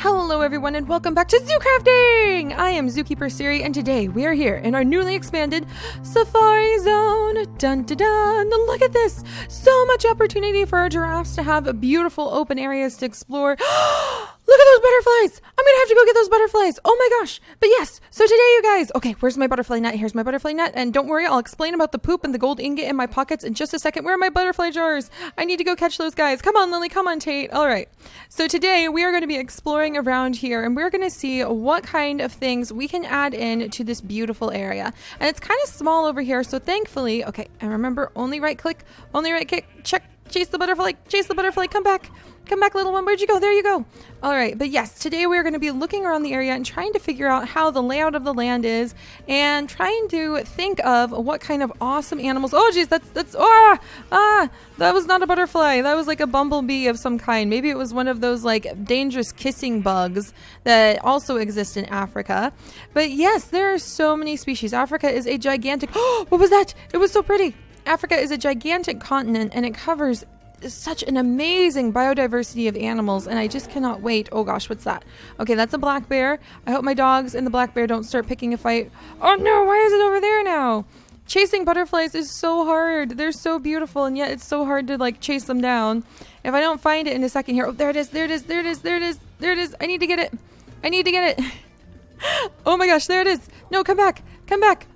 Hello everyone and welcome back to Zoo Crafting! I am Zookeeper Seri and today we are here in our newly expanded Safari Zone. Dun dun dun! Look at this! So much opportunity for our giraffes to have beautiful open areas to explore. Look at those butterflies! I'm gonna have to go get those butterflies! Oh my gosh! But yes, so today you guys, okay, where's my butterfly net? Here's my butterfly net, and don't worry, I'll explain about the poop and the gold ingot in my pockets in just a second. Where are my butterfly jars? I need to go catch those guys. Come on, Lily, come on, Tate. Alright, so today we are going to be exploring around here, and we're going to see what kind of things we can add in to this beautiful area. And it's kind of small over here, so thankfully, okay, and remember, only right click, check, chase the butterfly, come back. Come back, little one. Where'd you go? There you go. All right. But yes, today we're going to be looking around the area and trying to figure out how the layout of the land is and trying to think of what kind of awesome animals. Oh, geez, that was not a butterfly. That was like a bumblebee of some kind. Maybe it was one of those like dangerous kissing bugs that also exist in Africa. But yes, there are so many species. Africa is a gigantic. Oh, what was that? It was so pretty. Africa is a gigantic continent and it covers such an amazing biodiversity of animals, and I just cannot wait. Oh gosh, what's that? Okay, that's a black bear. I hope my dogs and the black bear don't start picking a fight. Oh no, why is it over there now? Chasing butterflies is so hard. They're so beautiful, and yet it's so hard to like chase them down. If I don't find it in a second here. Oh, there it is. I need to get it. Oh my gosh, there it is. No, come back. Come back.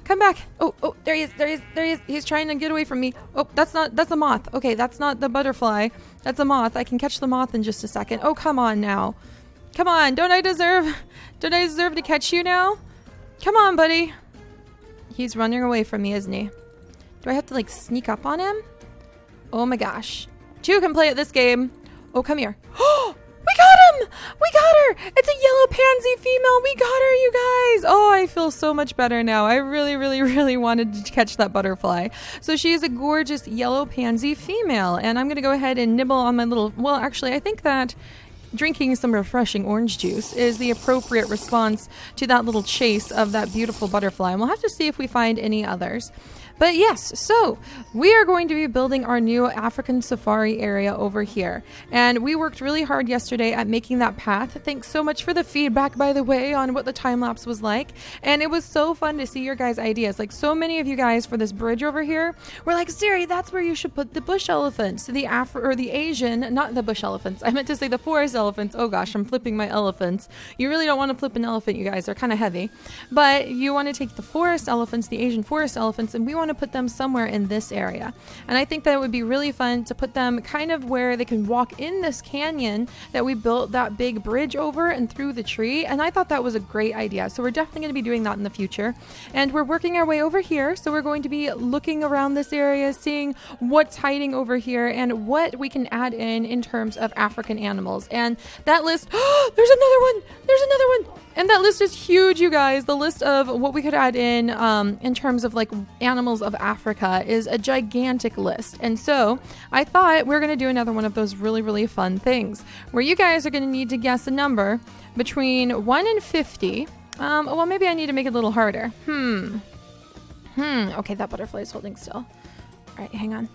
Come back. Oh, there he is. He's trying to get away from me. Oh, that's a moth. Okay, that's not the butterfly. That's a moth. I can catch the moth in just a second. Oh, come on now. Come on. Don't I deserve to catch you now? Come on, buddy. He's running away from me, isn't he? Do I have to like sneak up on him? Oh my gosh. Two can play at this game. Oh, come here. Oh! We got him! We got her! It's a yellow pansy female! We got her, you guys! Oh, I feel so much better now. I really wanted to catch that butterfly. So she is a gorgeous yellow pansy female. And I'm going to go ahead and nibble on my little... Well, actually, I think that drinking some refreshing orange juice is the appropriate response to that little chase of that beautiful butterfly. And we'll have to see if we find any others. But yes, so we are going to be building our new African safari area over here. And we worked really hard yesterday at making that path. Thanks so much for the feedback, by the way, on what the time lapse was like. And it was so fun to see your guys' ideas. Like so many of you guys for this bridge over here were like, Seri, that's where you should put the bush elephants. The Asian, not the bush elephants. I meant to say the forest elephants. Oh gosh, I'm flipping my elephants. You really don't want to flip an elephant, you guys. They're kind of heavy. But you want to take the forest elephants, the Asian forest elephants, and we want to put them somewhere in this area. And I think that it would be really fun to put them kind of where they can walk in this canyon that we built that big bridge over and through the tree. And I thought that was a great idea. So we're definitely going to be doing that in the future. And we're working our way over here. So we're going to be looking around this area, seeing what's hiding over here and what we can add in terms of African animals. And that list, there's another one. And that list is huge, you guys. The list of what we could add in terms of like animals of Africa is a gigantic list. And so I thought we're going to do another one of those really fun things where you guys are going to need to guess a number between 1 and 50. Well, maybe I need to make it a little harder. Okay, that butterfly is holding still. All right, hang on.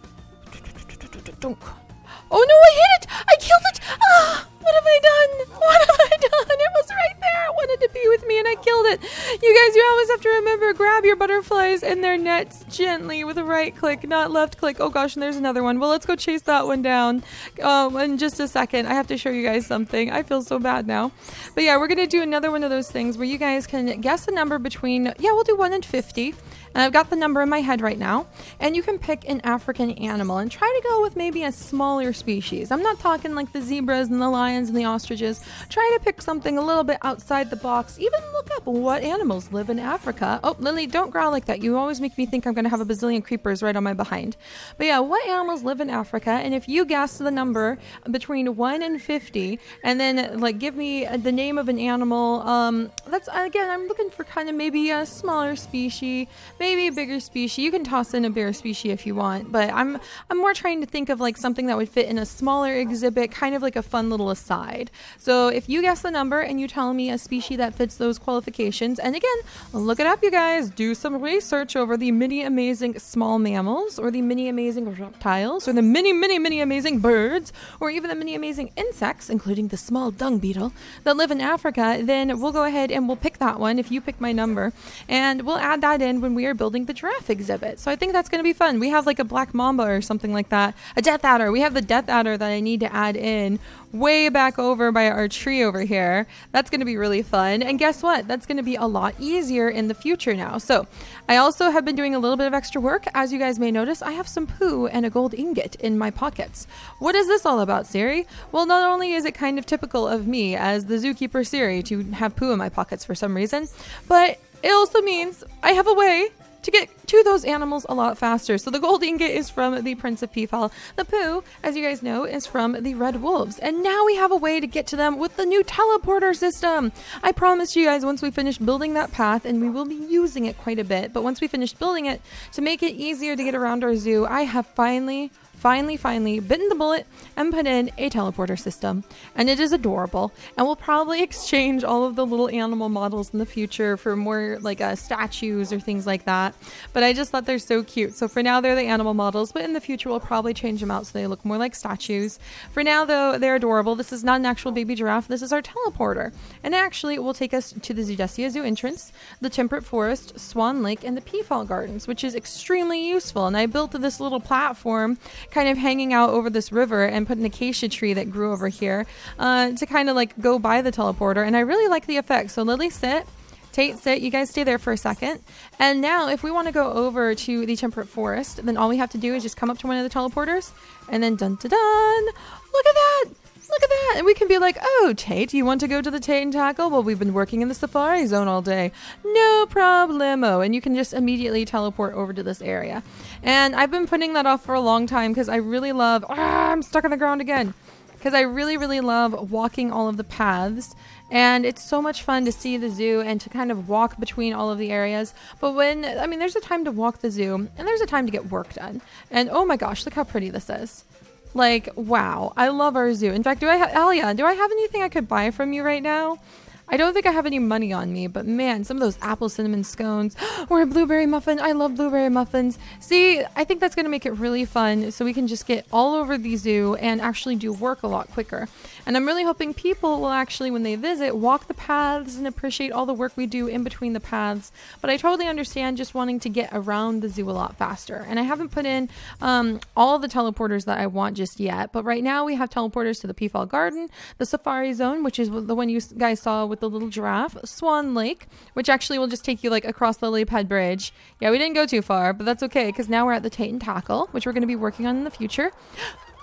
Oh no, I hit it! I killed it! What have I done? It was right there. It wanted to be with me and I killed it. You guys, you always have to remember, grab your butterflies in their nets gently with a right click, not left click. Oh gosh, and there's another one. Well, let's go chase that one down in just a second. I have to show you guys something. I feel so bad now. But yeah, we're going to do another one of those things where you guys can guess a number between, we'll do 1 and 50. And I've got the number in my head right now. And you can pick an African animal and try to go with maybe a smaller species. I'm not talking like the zebras and the lions and the ostriches. Try to pick something a little bit outside the box. Even look up what animals live in Africa. Oh, Lily, don't growl like that. You always make me think I'm going to have a bazillion creepers right on my behind. But yeah, what animals live in Africa? And if you guess the number between 1 and 50, and then like give me the name of an animal, that's again, I'm looking for kind of maybe a smaller species, maybe a bigger species. You can toss in a bigger species if you want, but I'm more trying to think of like something that would fit in a smaller exhibit, kind of like a fun little aside. So if you guess the number and you tell me a species that fits those qualifications, locations. And again, look it up, you guys. Do some research over the many amazing small mammals, or the many amazing reptiles, or the many amazing birds, or even the many amazing insects, including the small dung beetle that live in Africa. Then we'll go ahead and we'll pick that one if you pick my number, and we'll add that in when we are building the giraffe exhibit. So I think that's going to be fun. We have like a black mamba or something like that, a death adder. We have the death adder that I need to add in way back over by our tree over here. That's going to be really fun. And guess what? That's going to be a lot easier in the future now. So I also have been doing a little bit of extra work. As you guys may notice, I have some poo and a gold ingot in my pockets. What is this all about, Seri? Well, not only is it kind of typical of me as the zookeeper Seri to have poo in my pockets for some reason, but it also means I have a way to get to those animals a lot faster. So the gold ingot is from the Prince of Peafowl. The poo, as you guys know, is from the red wolves. And now we have a way to get to them with the new teleporter system. I promised you guys once we finish building that path, and we will be using it quite a bit, but once we finish building it, to make it easier to get around our zoo, I have finally bitten the bullet and put in a teleporter system, and it is adorable. And we'll probably exchange all of the little animal models in the future for more like statues or things like that, but I just thought they're so cute. So for now they're the animal models, but in the future we'll probably change them out so they look more like statues. For now though, they're adorable. This is not an actual baby giraffe, this is our teleporter, and actually it will take us to the Zoodesia Zoo entrance, the temperate forest, Swan Lake, and the Peafowl Gardens, which is extremely useful. And I built this little platform kind of hanging out over this river and put an acacia tree that grew over here to kind of like go by the teleporter, and I really like the effect. So Lily, sit. Tate, sit. You guys stay there for a second. And now if we want to go over to the temperate forest, then all we have to do is just come up to one of the teleporters, and then dun dun dun, look at that. Look at that. And we can be like, oh, Tate, you want to go to the Tate and Tackle? Well, we've been working in the safari zone all day. No problemo. And you can just immediately teleport over to this area. And I've been putting that off for a long time because I really love, I'm stuck on the ground again. Because I really love walking all of the paths. And it's so much fun to see the zoo and to kind of walk between all of the areas. But there's a time to walk the zoo and there's a time to get work done. And oh my gosh, look how pretty this is. Like, wow, I love our zoo. In fact, Alia, do I have anything I could buy from you right now? I don't think I have any money on me, but man, some of those apple cinnamon scones or a blueberry muffin. I love blueberry muffins. See, I think that's going to make it really fun so we can just get all over the zoo and actually do work a lot quicker. And I'm really hoping people will actually, when they visit, walk the paths and appreciate all the work we do in between the paths. But I totally understand just wanting to get around the zoo a lot faster. And I haven't put in all the teleporters that I want just yet. But right now we have teleporters to the Peafowl Garden, the Safari Zone, which is the one you guys saw with the little giraffe, Swan Lake, which actually will just take you like across the lily pad bridge. Yeah, we didn't go too far, but that's okay because now we're at the Tate and Tackle, which we're going to be working on in the future.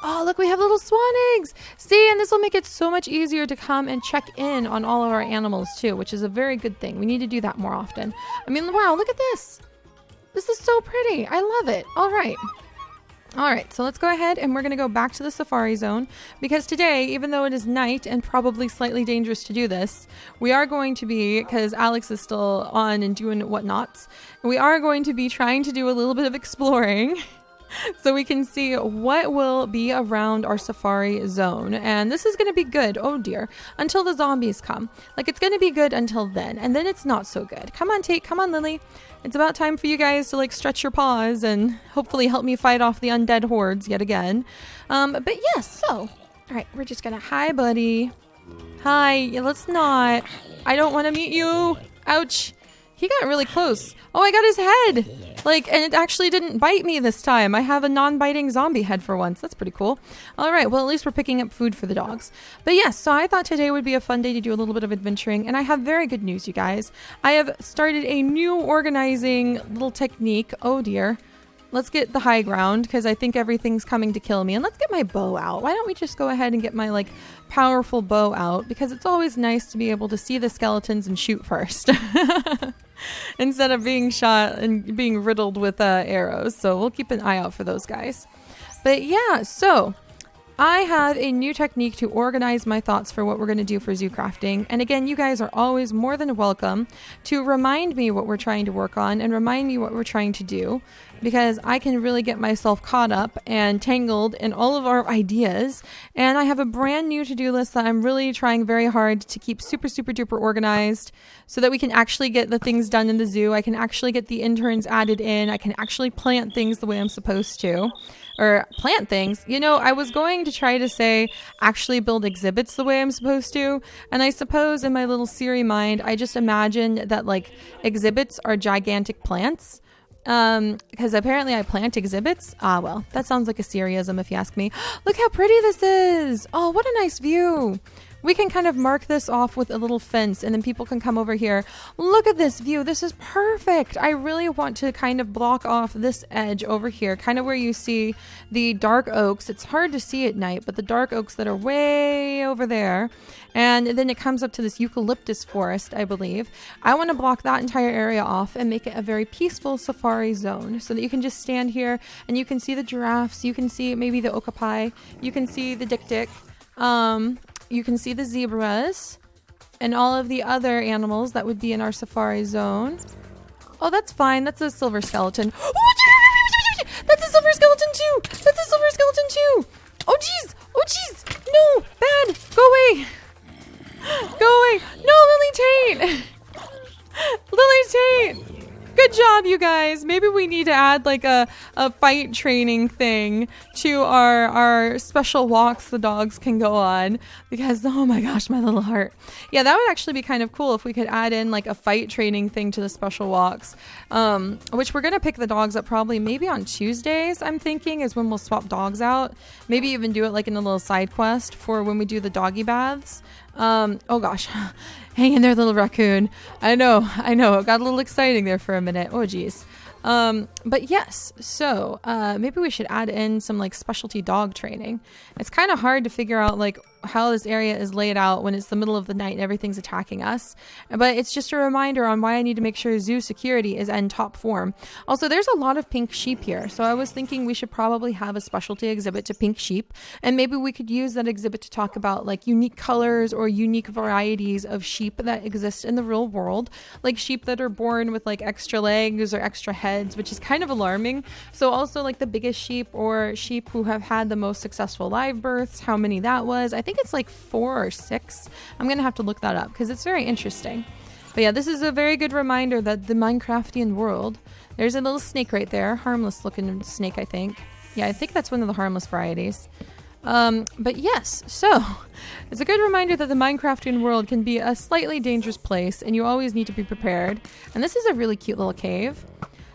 Oh, look, we have little swan eggs. See, and this will make it so much easier to come and check in on all of our animals too, which is a very good thing. We need to do that more often. I mean, wow, look at this. This is so pretty. I love it. All right, so let's go ahead and we're going to go back to the safari zone because today, even though it is night and probably slightly dangerous to do this, we are going to be, because Alex is still on and doing whatnots, we are going to be trying to do a little bit of exploring so we can see what will be around our safari zone. And this is going to be good, oh dear, until the zombies come. Like, it's going to be good until then, and then it's not so good. Come on, Tate, come on, Lily. It's about time for you guys to like stretch your paws and hopefully help me fight off the undead hordes yet again. But yes, so, all right, we're just gonna, hi, buddy. Hi, yeah, let's not. I don't want to meet you. Ouch. He got really close. Oh, I got his head. Like, and it actually didn't bite me this time. I have a non-biting zombie head for once. That's pretty cool. All right, well, at least we're picking up food for the dogs. But yes, so I thought today would be a fun day to do a little bit of adventuring. And I have very good news, you guys. I have started a new organizing little technique. Oh, dear. Let's get the high ground because I think everything's coming to kill me. And let's get my bow out. Why don't we just go ahead and get my like powerful bow out? Because it's always nice to be able to see the skeletons and shoot first. Instead of being shot and being riddled with arrows. So we'll keep an eye out for those guys. But yeah, so I have a new technique to organize my thoughts for what we're going to do for zoo crafting. And again, you guys are always more than welcome to remind me what we're trying to work on and remind me what we're trying to do, because I can really get myself caught up and tangled in all of our ideas. And I have a brand new to-do list that I'm really trying very hard to keep super, super duper organized so that we can actually get the things done in the zoo. I can actually get the interns added in. I can actually plant things the way I'm supposed to. Or plant things. You know, I was going to try to say actually build exhibits the way I'm supposed to. And I suppose in my little Seri mind, I just imagined that like exhibits are gigantic plants. Because apparently I plant exhibits. Ah, well, that sounds like a Seriism if you ask me. Look how pretty this is. Oh, what a nice view. We can kind of mark this off with a little fence and then people can come over here. Look at this view. This is perfect. I really want to kind of block off this edge over here, kind of where you see the dark oaks. It's hard to see at night, but the dark oaks that are way over there. And then it comes up to this eucalyptus forest, I believe. I want to block that entire area off and make it a very peaceful safari zone so that you can just stand here and you can see the giraffes. You can see maybe the okapi. You can see the dik-dik. You can see the zebras and all of the other animals that would be in our safari zone. Oh, that's fine. That's a silver skeleton. That's a silver skeleton too. That's a silver skeleton too. Oh, jeez. Oh, jeez. No, bad. Go away. Go away. No, Lily Tate. Lily Tate. Good job, you guys. Maybe we need to add like a fight training thing to our special walks the dogs can go on, because oh my gosh, my little heart. Yeah, that would actually be kind of cool if we could add in like a fight training thing to the special walks, which we're going to pick the dogs up probably maybe on Tuesdays, I'm thinking, is when we'll swap dogs out. Maybe even do it like in a little side quest for when we do the doggy baths. Oh gosh. Hang in there, little raccoon. I know. It got a little exciting there for a minute. Oh, geez. But yes, so maybe we should add in some like specialty dog training. It's kind of hard to figure out like how this area is laid out when it's the middle of the night and everything's attacking us. But it's just a reminder on why I need to make sure zoo security is in top form. Also, there's a lot of pink sheep here. So I was thinking we should probably have a specialty exhibit to pink sheep. And maybe we could use that exhibit to talk about like unique colors or unique varieties of sheep that exist in the real world. Like sheep that are born with like extra legs or extra heads, which is kind of alarming. So also like the biggest sheep or sheep who have had the most successful live births, how many that was. I think it's like 4 or 6. I'm gonna have to look that up because it's very interesting. But yeah, this is a very good reminder that the Minecraftian world, there's a little snake right there, harmless looking snake, I think. Yeah, I think that's one of the harmless varieties. But yes, so it's a good reminder that the Minecraftian world can be a slightly dangerous place and you always need to be prepared. And this is a really cute little cave.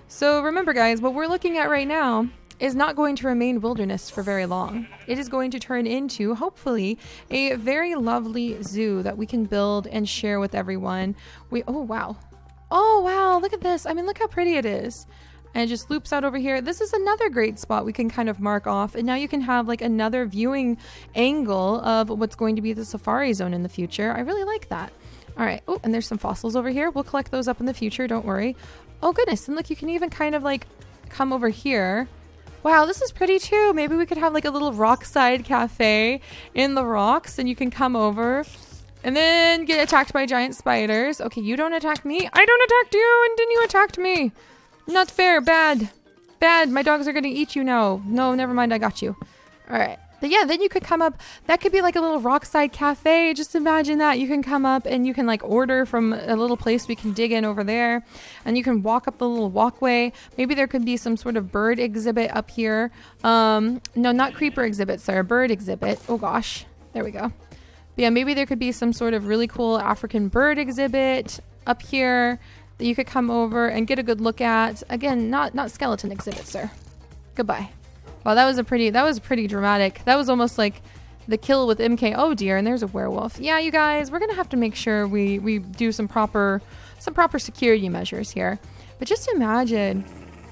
So remember guys, what we're looking at right now is not going to remain wilderness for very long. It is going to turn into, hopefully, a very lovely zoo that we can build and share with everyone. Oh wow, look at this. I mean, look how pretty it is. And it just loops out over here. This is another great spot we can kind of mark off. And now you can have like another viewing angle of what's going to be the safari zone in the future. I really like that. All right. Oh, and there's some fossils over here. We'll collect those up in the future. Don't worry. Oh goodness. And look, you can even kind of like come over here. Wow, this is pretty too. Maybe we could have like a little rockside cafe in the rocks and you can come over and then get attacked by giant spiders. Okay, you don't attack me. I don't attack you, and then you attacked me. Not fair. Bad. My dogs are going to eat you now. No, never mind. I got you. All right. But yeah, then you could come up. That could be like a little rockside cafe. Just imagine that. You can come up and you can like order from a little place we can dig in over there. And you can walk up the little walkway. Maybe there could be some sort of bird exhibit up here. No, not creeper exhibit, sorry. Bird exhibit. Oh gosh. There we go. But yeah, maybe there could be some sort of really cool African bird exhibit up here that you could come over and get a good look at. Again, not skeleton exhibit, sir. Goodbye. Wow, that was pretty dramatic. That was almost like the kill with MK. Oh dear, and there's a werewolf. Yeah, you guys, we're gonna have to make sure we do some proper security measures here. But just imagine,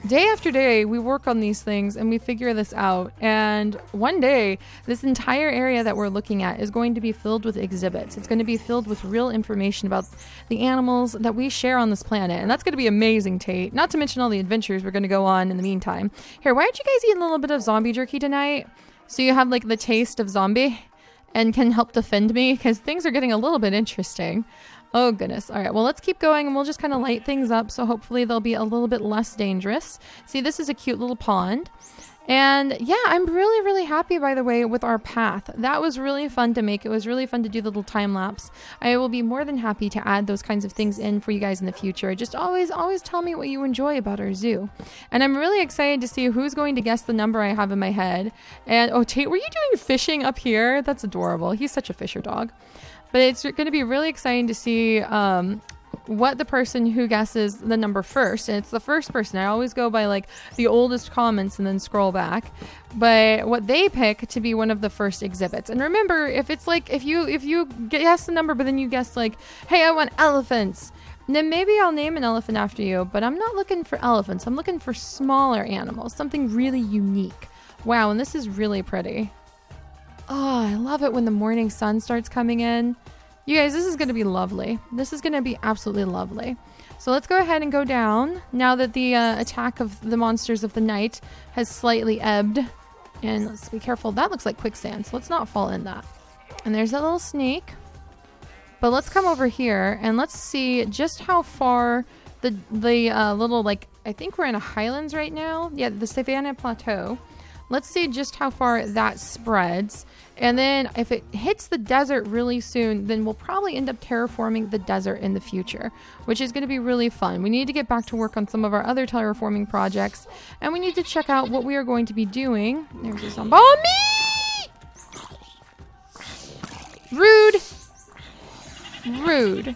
day after day, we work on these things and we figure this out. And one day, this entire area that we're looking at is going to be filled with exhibits. It's going to be filled with real information about the animals that we share on this planet. And that's going to be amazing, Tate. Not to mention all the adventures we're going to go on in the meantime. Here, why aren't you guys eating a little bit of zombie jerky tonight? so you have like the taste of zombie and can help defend me because things are getting a little bit interesting. Oh goodness. All right, well, let's keep going and we'll just kind of light things up so hopefully they'll be a little bit less dangerous. See, this is a cute little pond. And yeah, I'm really, really happy, by the way, with our path. That was really fun to make. It was really fun to do the little time lapse. I will be more than happy to add those kinds of things in for you guys in the future. Just always tell me what you enjoy about our zoo. And I'm really excited to see who's going to guess the number I have in my head. And oh, Tate, were you doing fishing up here? That's adorable. He's such a fisher dog. But it's going to be really exciting to see what the person who guesses the number first, and it's the first person. I always go by like the oldest comments and then scroll back, but what they pick to be one of the first exhibits. And remember, if it's like if you guess the number but then you guess like, hey, I want elephants, then maybe I'll name an elephant after you. But I'm not looking for elephants. I'm looking for smaller animals, something really unique. Wow, and this is really pretty. Oh, I love it when the morning sun starts coming in. You guys, this is going to be lovely. This is going to be absolutely lovely. So let's go ahead and go down now that the attack of the monsters of the night has slightly ebbed. And let's be careful. That looks like quicksand, so let's not fall in that. And there's that little snake. But let's come over here and let's see just how far the little, like, I think we're in a highlands right now. Yeah, the Savannah Plateau. Let's see just how far that spreads. And then if it hits the desert really soon, then we'll probably end up terraforming the desert in the future, which is going to be really fun. We need to get back to work on some of our other terraforming projects, and we need to check out what we are going to be doing. There's a zombie. Oh, me! Rude. Rude.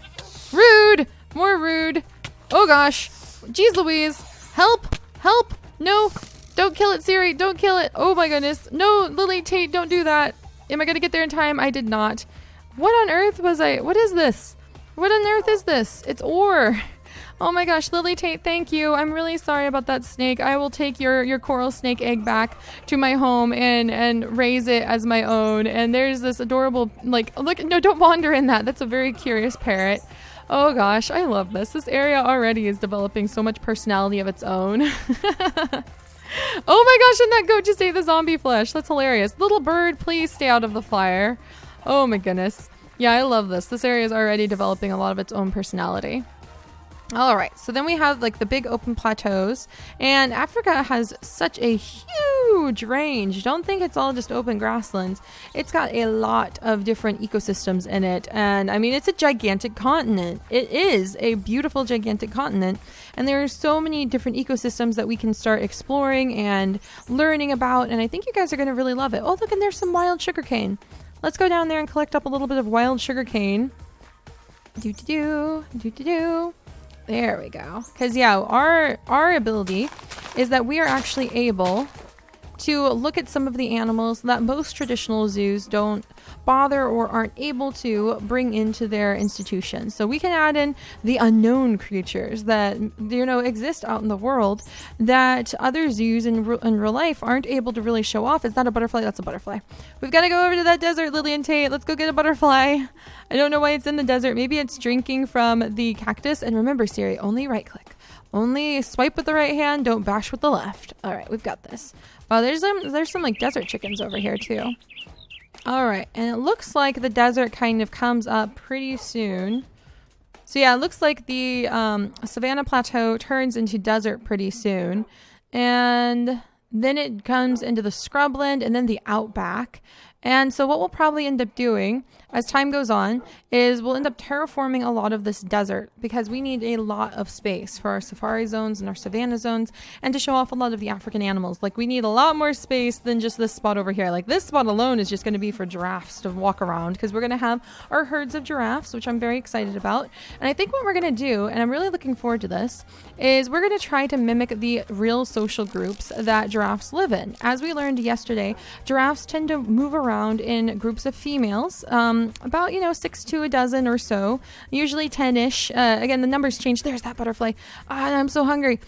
Rude. More rude. Oh gosh. Jeez Louise. Help. Help. No. Don't kill it, Seri. Don't kill it. Oh my goodness. No, Lily, Tate, don't do that. Am I going to get there in time? I did not. What on earth was I? What is this? What on earth is this? It's ore. Oh my gosh, Lily, Tate, thank you. I'm really sorry about that snake. I will take your coral snake egg back to my home and raise it as my own. And there's this adorable, like, look, no, don't wander in that. That's a very curious parrot. Oh gosh, I love this. This area already is developing so much personality of its own. Oh my gosh, and that goat just ate the zombie flesh. That's hilarious. Little bird, please stay out of the fire. Oh my goodness. Yeah, I love this. This area is already developing a lot of its own personality. All right, so then we have like the big open plateaus, and Africa has such a huge range. Don't think it's all just open grasslands. It's got a lot of different ecosystems in it, and I mean, it's a gigantic continent. It is a beautiful, gigantic continent, and there are so many different ecosystems that we can start exploring and learning about, and I think you guys are going to really love it. Oh, look, and there's some wild sugarcane. Let's go down there and collect up a little bit of wild sugarcane. Do-do-do, There we go. Because yeah, our ability is that we are actually able to look at some of the animals that most traditional zoos don't bother or aren't able to bring into their institutions. So we can add in the unknown creatures that, you know, exist out in the world that other zoos in real life aren't able to really show off. Is that a butterfly? That's a butterfly. We've got to go over to that desert, Lily and Tate. Let's go get a butterfly. I don't know why it's in the desert. Maybe it's drinking from the cactus. And remember, Seri, only right click. Only swipe with the right hand, don't bash with the left. All right, we've got this. Oh, there's some like desert chickens over here too. All right, and it looks like the desert kind of comes up pretty soon. So yeah, it looks like the Savannah Plateau turns into desert pretty soon. And then it comes into the scrubland and then the outback. And so what we'll probably end up doing as time goes on is we'll end up terraforming a lot of this desert because we need a lot of space for our safari zones and our savanna zones and to show off a lot of the African animals. Like we need a lot more space than just this spot over here. Like this spot alone is just going to be for giraffes to walk around because we're going to have our herds of giraffes, which I'm very excited about. And I think what we're going to do, and I'm really looking forward to this, is we're going to try to mimic the real social groups that giraffes live in. As we learned yesterday, giraffes tend to move around in groups of females, about, 6 to a dozen or so, usually 10-ish. Again, the numbers change. There's that butterfly. I'm so hungry.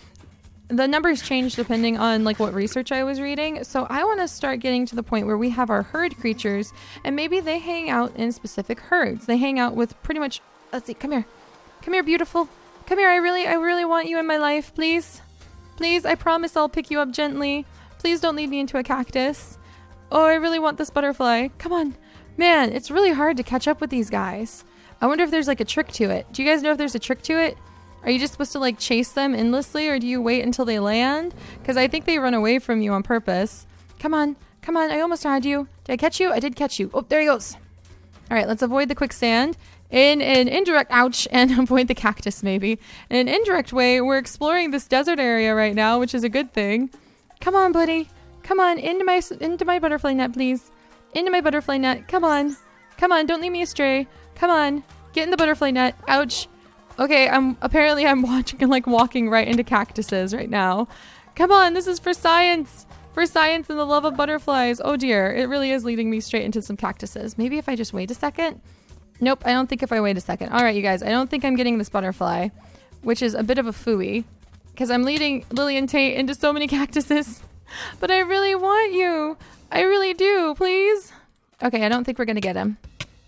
The numbers change depending on like what research I was reading. So I want to start getting to the point where we have our herd creatures and maybe they hang out in specific herds. They hang out with pretty much, let's see, come here. Come here, beautiful. Come here. I really want you in my life. Please. Please. I promise I'll pick you up gently. Please don't lead me into a cactus. Oh, I really want this butterfly. Come on. Man, it's really hard to catch up with these guys. I wonder if there's like a trick to it. Do you guys know if there's a trick to it? Are you just supposed to like chase them endlessly, or do you wait until they land? Because I think they run away from you on purpose. Come on. Come on. I almost had you. Did I catch you? I did catch you. Oh, there he goes. All right, let's avoid the quicksand in an indirect, ouch, and avoid the cactus maybe. In an indirect way, we're exploring this desert area right now, which is a good thing. Come on, buddy. Come on, into my butterfly net, please. Into my butterfly net. Come on. Come on, don't leave me astray. Come on. Get in the butterfly net. Ouch. Okay, I'm walking right into cactuses right now. Come on, this is for science. For science and the love of butterflies. Oh dear, it really is leading me straight into some cactuses. Maybe if I just wait a second? Nope, I don't think if I wait a second. All right, you guys, I don't think I'm getting this butterfly, which is a bit of a phooey, because I'm leading Lily and Tate into so many cactuses. But I really want you. I really do, please. Okay, I don't think we're going to get him.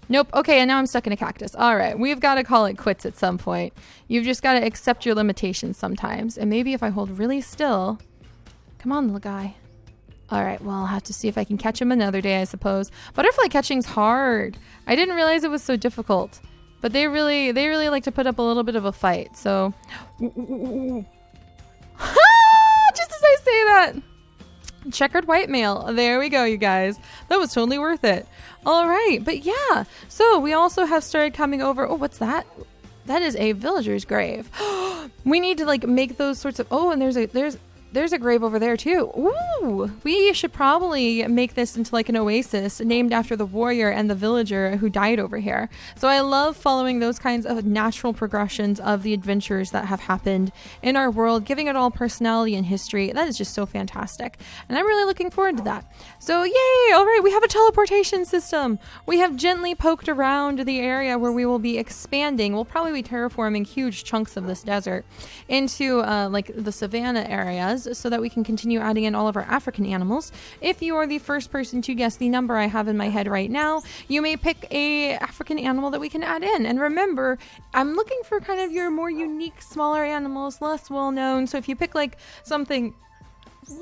Nope. Okay, and now I'm stuck in a cactus. All right, we've got to call it quits at some point. You've just got to accept your limitations sometimes. And maybe if I hold really still... Come on, little guy. All right, well, I'll have to see if I can catch him another day, I suppose. Butterfly catching's hard. I didn't realize it was so difficult. But they really like to put up a little bit of a fight, so... Just as I say that! Checkered white male. There we go, you guys. That was totally worth it. All right, but yeah. So we also have started coming over... Oh, what's that? That is a villager's grave. We need to, like, make those sorts of... Oh, and there's a grave over there too. Ooh, we should probably make this into like an oasis named after the warrior and the villager who died over here. So I love following those kinds of natural progressions of the adventures that have happened in our world, giving it all personality and history. That is just so fantastic. And I'm really looking forward to that. So yay! All right, we have a teleportation system. We have gently poked around the area where we will be expanding. We'll probably be terraforming huge chunks of this desert into like the savanna areas, so that we can continue adding in all of our African animals. If you are the first person to guess the number I have in my head right now, you may pick a African animal that we can add in. And remember, I'm looking for kind of your more unique, smaller animals, less well known. So if you pick like something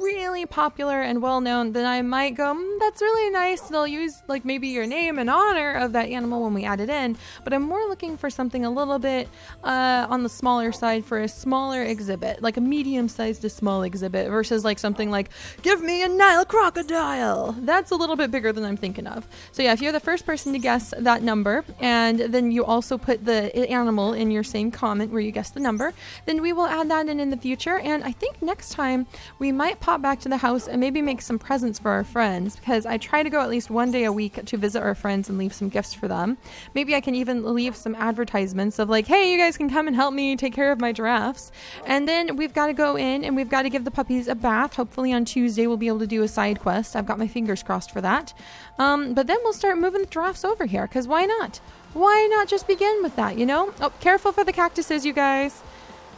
really popular and well known, then I might go, that's really nice. They'll use like maybe your name in honor of that animal when we add it in. But I'm more looking for something a little bit on the smaller side for a smaller exhibit, like a medium-sized to small exhibit versus like something like, give me a Nile crocodile. That's a little bit bigger than I'm thinking of. So yeah, if you're the first person to guess that number, and then you also put the animal in your same comment where you guess the number, then we will add that in the future. And I think next time we might pop back to the house and maybe make some presents for our friends, because I try to go at least one day a week to visit our friends and leave some gifts for them. Maybe I can even leave some advertisements of like, hey, you guys can come and help me take care of my giraffes. And then we've got to go in and we've got to give the puppies a bath. Hopefully on Tuesday we'll be able to do a side quest. I've got my fingers crossed for that. But then we'll start moving the giraffes over here, because why not? Why not just begin with that, you know? Oh, careful for the cactuses, you guys.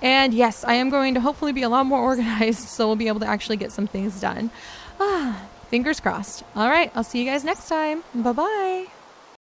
And yes, I am going to hopefully be a lot more organized, so we'll be able to actually get some things done. Fingers crossed. All right, I'll see you guys next time. Bye-bye.